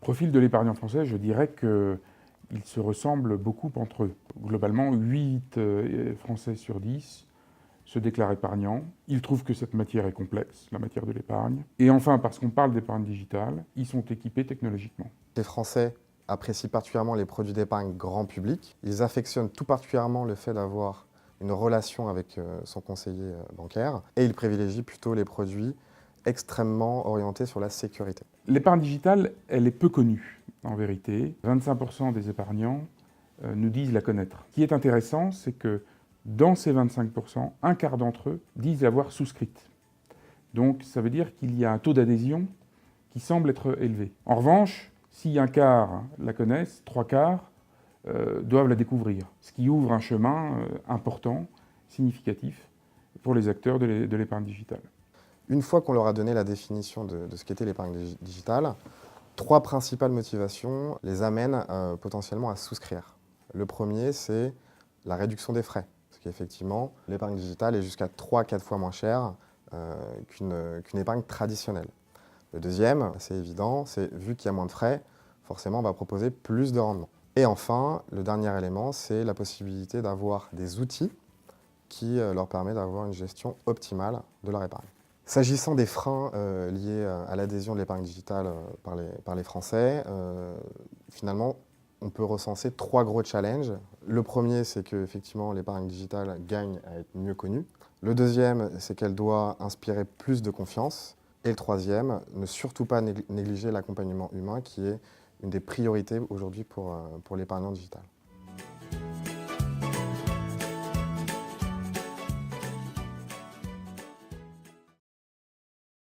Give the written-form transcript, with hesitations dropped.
Profil de l'épargnant français, je dirais qu'ils se ressemblent beaucoup entre eux. Globalement, 8 Français sur 10 se déclarent épargnants. Ils trouvent que cette matière est complexe, la matière de l'épargne. Et enfin, parce qu'on parle d'épargne digitale, ils sont équipés technologiquement. Les Français apprécient particulièrement les produits d'épargne grand public. Ils affectionnent tout particulièrement le fait d'avoir une relation avec son conseiller bancaire et ils privilégient plutôt les produits extrêmement orientés sur la sécurité. L'épargne digitale, elle est peu connue, en vérité. 25% des épargnants nous disent la connaître. Ce qui est intéressant, c'est que dans ces 25%, un quart d'entre eux disent l'avoir souscrite. Donc ça veut dire qu'il y a un taux d'adhésion qui semble être élevé. En revanche, si un quart la connaissent, trois quarts doivent la découvrir, ce qui ouvre un chemin important, significatif, pour les acteurs de l'épargne digitale. Une fois qu'on leur a donné la définition de ce qu'était l'épargne digitale, trois principales motivations les amènent potentiellement à souscrire. Le premier, c'est la réduction des frais, parce qu'effectivement, l'épargne digitale est jusqu'à 3-4 fois moins chère qu'une épargne traditionnelle. Le deuxième, c'est évident, c'est vu qu'il y a moins de frais, forcément on va proposer plus de rendement. Et enfin, le dernier élément, c'est la possibilité d'avoir des outils qui leur permettent d'avoir une gestion optimale de leur épargne. S'agissant des freins liés à l'adhésion de l'épargne digitale par les Français, finalement, on peut recenser trois gros challenges. Le premier, c'est qu'effectivement, l'épargne digitale gagne à être mieux connue. Le deuxième, c'est qu'elle doit inspirer plus de confiance. Et le troisième, ne surtout pas négliger l'accompagnement humain, qui est une des priorités aujourd'hui pour l'épargnant digital.